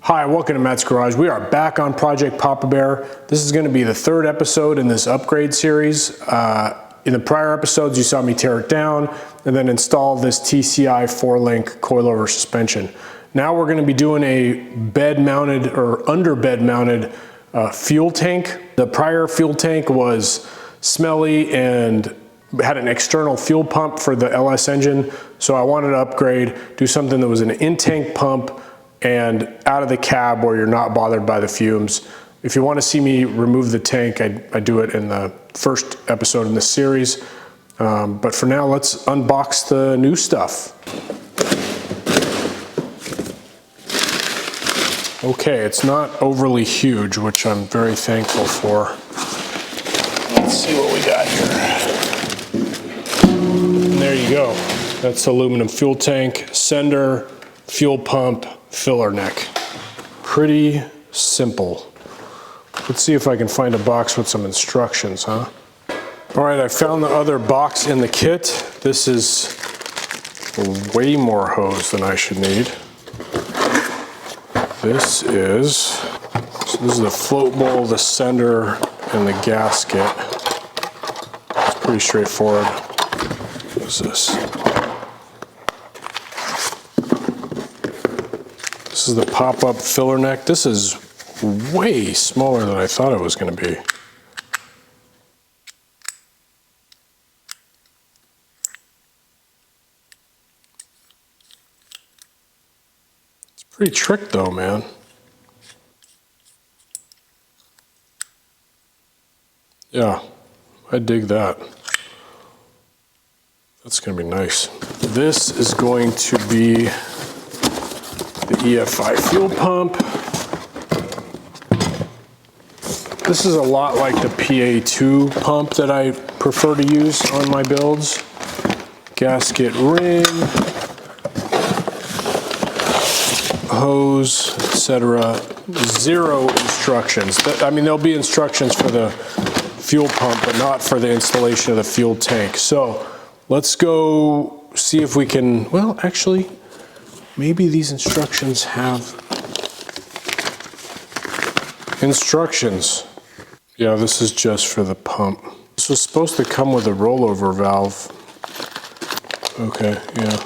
Hi, welcome to Matt's Garage. We are back on Project Poppa Bear. This is going to be the third episode in this upgrade series. In the prior episodes, you saw me tear it down and then install this TCI 4-link coilover suspension. Now we're going to be doing a bed-mounted or under-bed-mounted fuel tank. The prior fuel tank was smelly and had an external fuel pump for the LS engine, so I wanted to upgrade, do something that was an in-tank pump and out of the cab where you're not bothered by the fumes. If you want to see me remove the tank, I do it in the first episode in this series. But for now, let's unbox the new stuff. Okay, it's not overly huge, which I'm very thankful for. Let's see what we got here. And there you go. That's the aluminum fuel tank, sender, fuel pump, filler neck. Pretty simple. Let's see if I can find a box with some instructions, huh? All right, I found the other box in the kit. This is way more hose than I should need. This is the float bowl, the sender, and the gasket. It's pretty straightforward. What is this? This is the pop-up filler neck. This is way smaller than I thought it was going to be. It's pretty trick though, man. Yeah, I dig that. That's going to be nice. This is going to be the EFI fuel pump. This is a lot like the PA2 pump that I prefer to use on my builds. Gasket ring, hose, etc. Zero instructions. I mean, there'll be instructions for the fuel pump, but not for the installation of the fuel tank. So let's go see if we can, well, actually, maybe these instructions have instructions. Yeah, this is just for the pump. This was supposed to come with a rollover valve. Okay, yeah.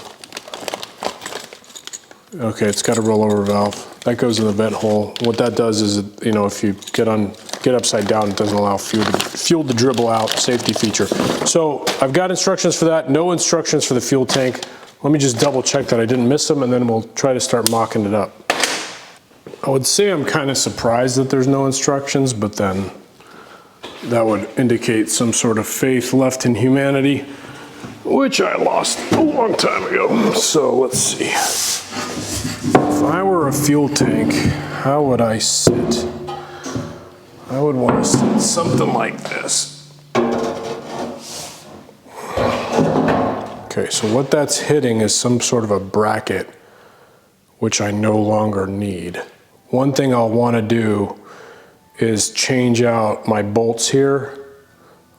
Okay, it's got a rollover valve. That goes in the vent hole. What that does is, you know, if you get upside down, it doesn't allow fuel to dribble out, safety feature. So I've got instructions for that, no instructions for the fuel tank. Let me just double check that I didn't miss them, and then we'll try to start mocking it up. I would say I'm kind of surprised that there's no instructions, but then that would indicate some sort of faith left in humanity, which I lost a long time ago. So let's see. If I were a fuel tank, how would I sit? I would want to sit something like this. Okay, so what that's hitting is some sort of a bracket, which I no longer need. One thing I'll want to do is change out my bolts here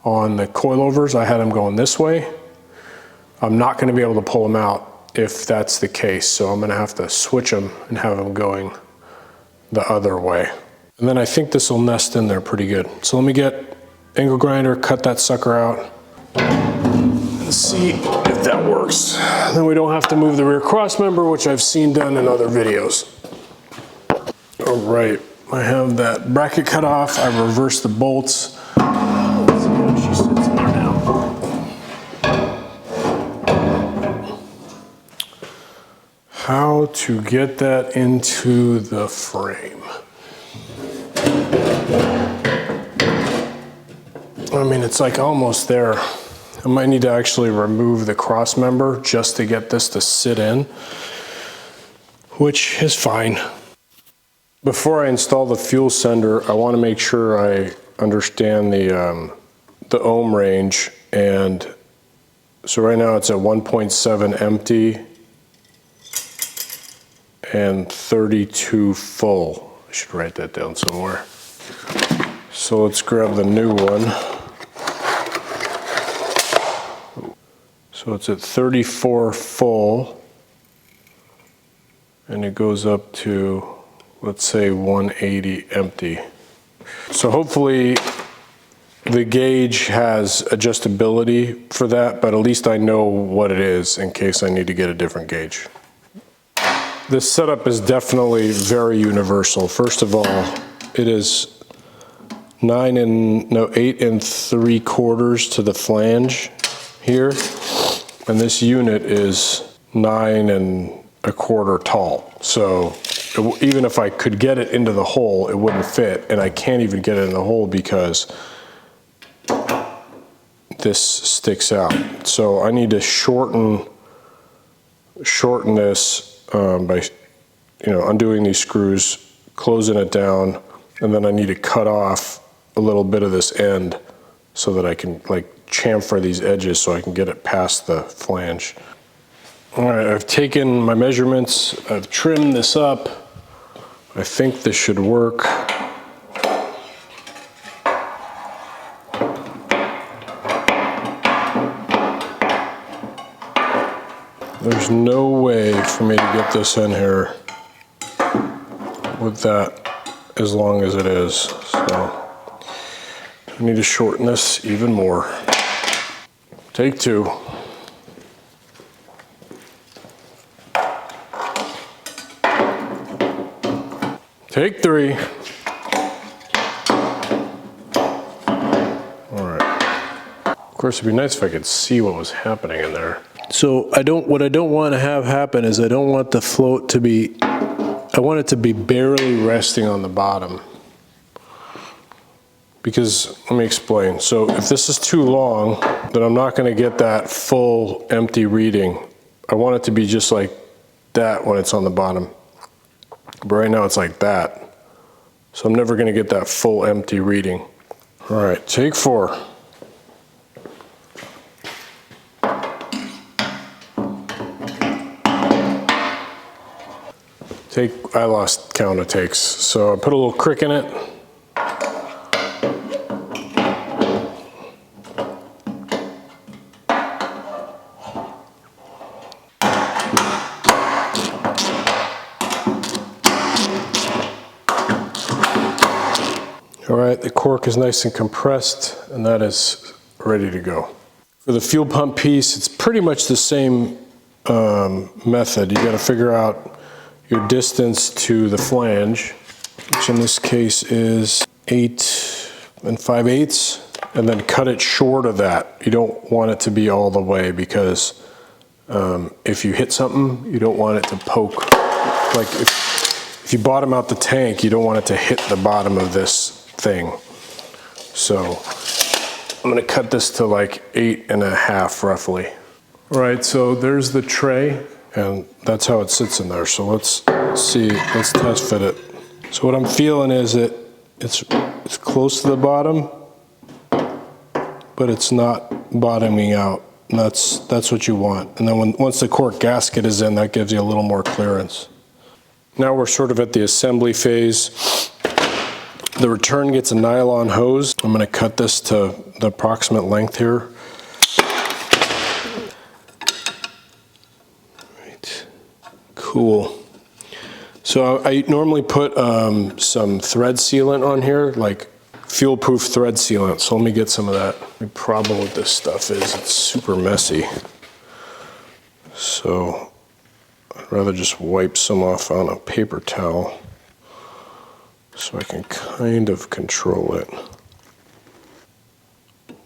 on the coilovers. I had them going this way. I'm not going to be able to pull them out if that's the case, so I'm going to have to switch them and have them going the other way. And then I think this will nest in there pretty good. So let me get angle grinder, cut that sucker out, and see if that works. Then we don't have to move the rear crossmember, which I've seen done in other videos. All right, I have that bracket cut off. I reversed the bolts. Let's see how she sits in there now. How to get that into the frame. I mean, it's like almost there. I might need to actually remove the cross member just to get this to sit in, which is fine. Before I install the fuel sender, I want to make sure I understand the ohm range. And so right now it's at 1.7 empty and 32 full. I should write that down somewhere. So let's grab the new one. So it's at 34 full, and it goes up to let's say 180 empty. So hopefully the gauge has adjustability for that, but at least I know what it is in case I need to get a different gauge. This setup is definitely very universal. First of all, it is 8 3/4 to the flange here, and this unit is 9 1/4 tall. So even if I could get it into the hole, it wouldn't fit, and I can't even get it in the hole because this sticks out. So I need to shorten this by undoing these screws, closing it down, and then I need to cut off a little bit of this end so that I can like chamfer these edges so I can get it past the flange. All right, I've taken my measurements, I've trimmed this up. I think this should work. There's no way for me to get this in here with that as long as it is. So I need to shorten this even more. Take 2. Take 3. All right. Of course, it'd be nice if I could see what was happening in there. So what I don't want to have happen is I don't want the float to be, I want it to be barely resting on the bottom. Because, let me explain. So if this is too long, then I'm not going to get that full empty reading. I want it to be just like that when it's on the bottom. But right now it's like that. So I'm never going to get that full empty reading. All right, take 4. I lost count of takes, so I put a little crick in it. All right, the cork is nice and compressed, and that is ready to go. For the fuel pump piece, it's pretty much the same method. You got to figure out your distance to the flange, which in this case is 8 5/8, and then cut it short of that. You don't want it to be all the way because if you hit something, you don't want it to poke. Like if you bottom out the tank, you don't want it to hit the bottom of this thing. So I'm gonna cut this to like 8 1/2 roughly. All right, so there's the tray, and that's how it sits in there. So let's see, let's test fit it. So what I'm feeling is it's close to the bottom, but it's not bottoming out. And that's what you want. And then once the cork gasket is in, that gives you a little more clearance. Now we're sort of at the assembly phase. The return gets a nylon hose. I'm gonna cut this to the approximate length here. Right. Cool. So I normally put some thread sealant on here, like fuel-proof thread sealant. So let me get some of that. The problem with this stuff is it's super messy. So I'd rather just wipe some off on a paper towel so I can kind of control it.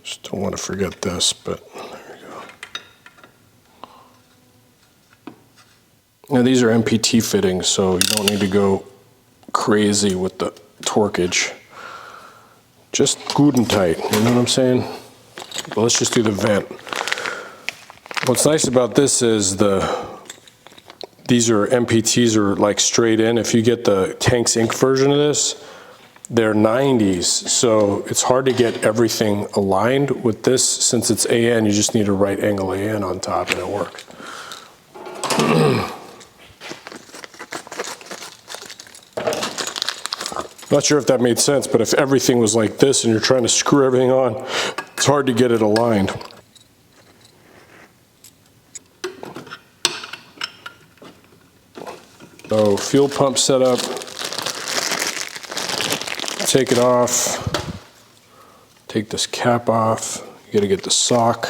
Just don't want to forget this, but there we go. Now these are MPT fittings, so you don't need to go crazy with the torquage. Just good and tight, you know what I'm saying? But let's just do the vent. What's nice about this is these are MPTs are like straight in. If you get the Tanks Inc. version of this, they're 90s, so it's hard to get everything aligned. With this, since it's AN, you just need a right angle AN on top and it works. Not sure if that made sense, but if everything was like this and you're trying to screw everything on, it's hard to get it aligned. So fuel pump setup, take it off, take this cap off. You gotta get the sock.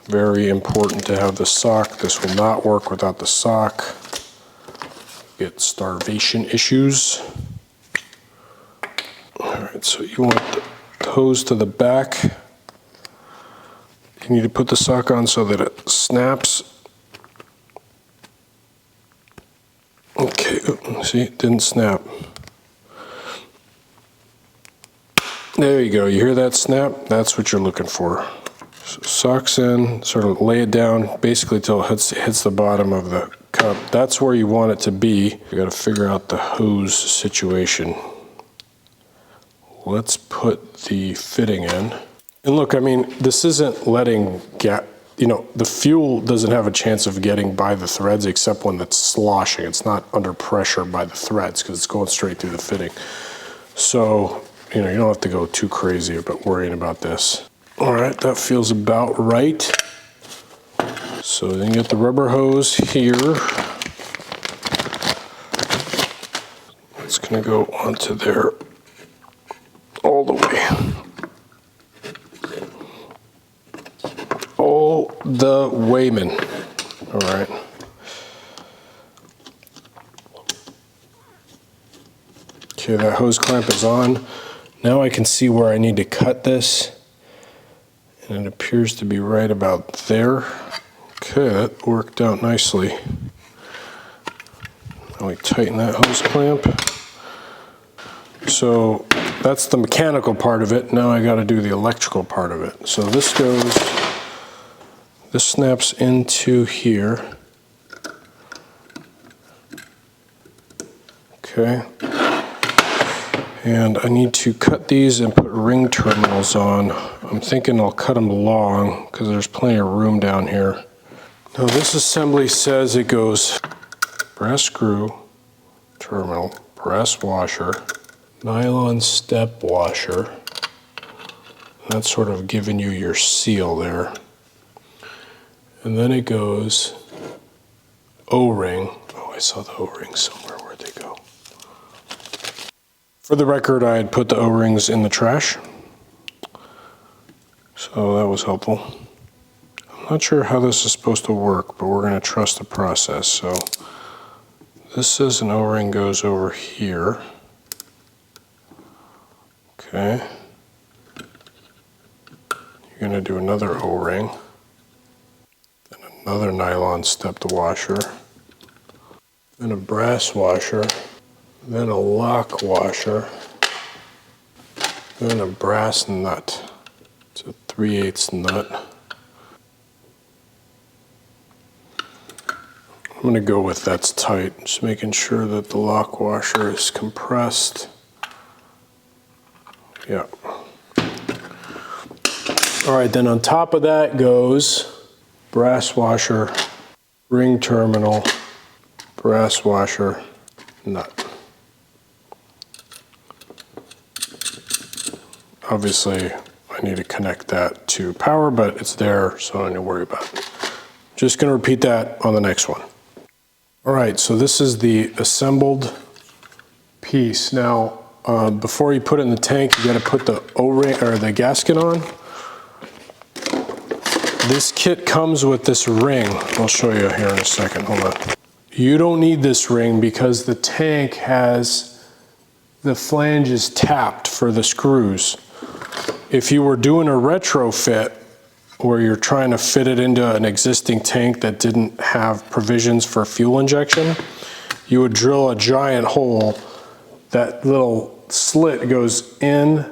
Very important to have the sock. This will not work without the sock. Get starvation issues. All right, so you want the hose to the back. You need to put the sock on so that it snaps. Okay, see, it didn't snap. There you go, you hear that snap? That's what you're looking for. So socks in, sort of lay it down, basically till it hits the bottom of the cup. That's where you want it to be. You gotta figure out the hose situation. Let's put the fitting in. And look, I mean, this isn't letting the fuel doesn't have a chance of getting by the threads except when it's sloshing. It's not under pressure by the threads because it's going straight through the fitting. So, you don't have to go too crazy about worrying about this. All right, that feels about right. So then you get the rubber hose here. It's gonna go onto there all the way. All the way, man. All right. Okay, that hose clamp is on. Now I can see where I need to cut this, and it appears to be right about there. Okay, that worked out nicely. Now we tighten that hose clamp. So that's the mechanical part of it. Now I got to do the electrical part of it. So this snaps into here. Okay. And I need to cut these and put ring terminals on. I'm thinking I'll cut them long because there's plenty of room down here. Now this assembly says it goes brass screw, terminal, brass washer, nylon step washer. That's sort of giving you your seal there. And then it goes O-ring. Oh, I saw the O-ring somewhere. Where'd they go? For the record, I had put the O-rings in the trash, so that was helpful. I'm not sure how this is supposed to work, but we're going to trust the process. So this says an O-ring goes over here. Okay. You're going to do another O-ring, then another nylon stepped washer, then a brass washer, then a lock washer, then a brass nut. It's a 3/8 nut. I'm going to go with that's tight, just making sure that the lock washer is compressed. Yeah. All right, then on top of that goes brass washer, ring terminal, brass washer, nut. Obviously, I need to connect that to power, but it's there, so I don't need to worry about it. Just going to repeat that on the next one. All right, so this is the assembled piece. Now, before you put it in the tank, you got to put the O-ring or the gasket on. This kit comes with this ring. I'll show you here in a second. Hold on. You don't need this ring because the tank has the flanges tapped for the screws. If you were doing a retrofit where you're trying to fit it into an existing tank that didn't have provisions for fuel injection, you would drill a giant hole. That little slit goes in,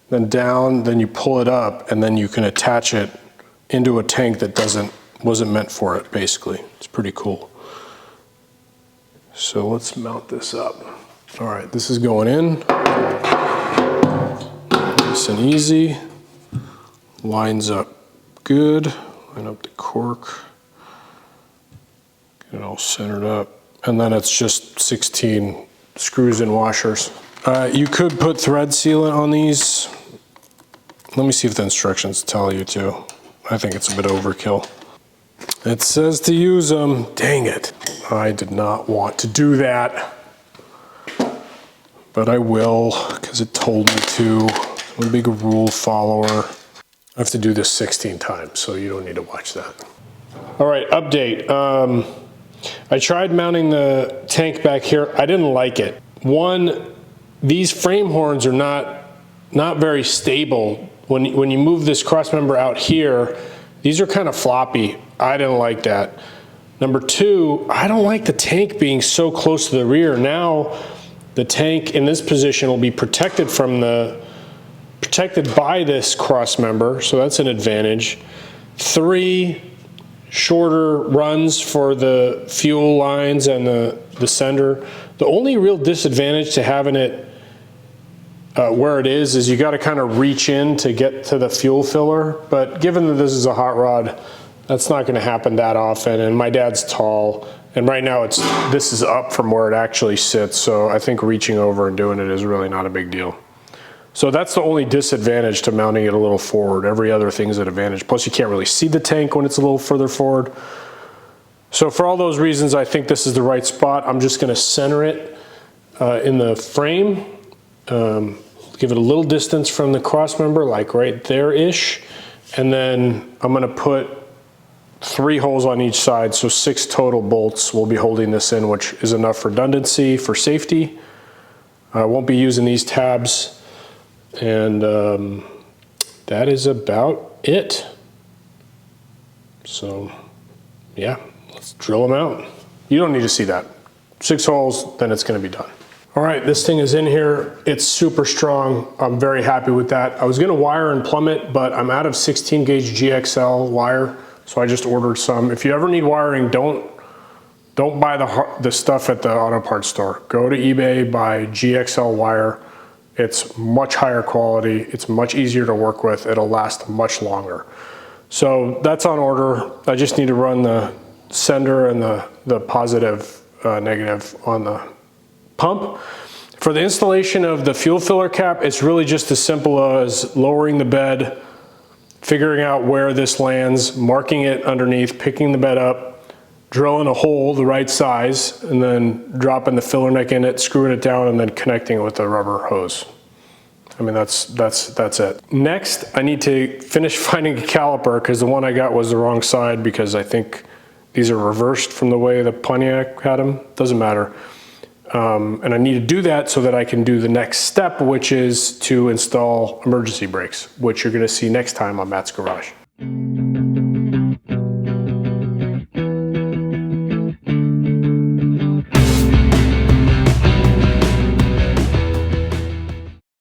then down, then you pull it up, and then you can attach it into a tank that wasn't meant for it, basically. It's pretty cool. So let's mount this up. All right, this is going in. Nice and easy. Lines up good. Line up the cork. Get it all centered up. And then it's just 16 screws and washers. You could put thread sealant on these. Let me see if the instructions tell you to. I think it's a bit overkill. It says to use them. Dang it. I did not want to do that. but I will because it told me to. I'm a big rule follower. I have to do this 16 times, so you don't need to watch that. All right, update. I tried mounting the tank back here. I didn't like it. One, these frame horns are not very stable. When you move this crossmember out here, these are kind of floppy. I didn't like that. Number two, I don't like the tank being so close to the rear. Now, the tank in this position will be protected by this crossmember, so that's an advantage. Three, shorter runs for the fuel lines and the sender. The only real disadvantage to having it where it is you got to kind of reach in to get to the fuel filler, but given that this is a hot rod, that's not going to happen that often, and my dad's tall, and right now this is up from where it actually sits, so I think reaching over and doing it is really not a big deal. So that's the only disadvantage to mounting it a little forward. Every other thing's an advantage. Plus you can't really see the tank when it's a little further forward. So for all those reasons, I think this is the right spot. I'm just gonna center it in the frame, give it a little distance from the crossmember, like right there-ish, and then I'm gonna put 3 holes on each side, so 6 total bolts will be holding this in, which is enough redundancy for safety. I won't be using these tabs. And that is about it. So yeah, let's drill them out. You don't need to see that. 6 holes, then it's gonna be done. All right, this thing is in here. It's super strong. I'm very happy with that. I was gonna wire and plumb it, but I'm out of 16 gauge GXL wire, so I just ordered some. If you ever need wiring, don't buy the stuff at the auto parts store. Go to eBay, buy GXL wire. It's much higher quality, it's much easier to work with, it'll last much longer. So that's on order. I just need to run the sender and the positive, negative on the pump. For the installation of the fuel filler cap, it's really just as simple as lowering the bed, figuring out where this lands, marking it underneath, picking the bed up, drilling a hole the right size, and then dropping the filler neck in it, screwing it down, and then connecting it with the rubber hose. I mean, that's it. Next, I need to finish finding a caliper because the one I got was the wrong side because I think these are reversed from the way the Pontiac had them. Doesn't matter. And I need to do that so that I can do the next step, which is to install emergency brakes, which you're gonna see next time on Matt's Garage.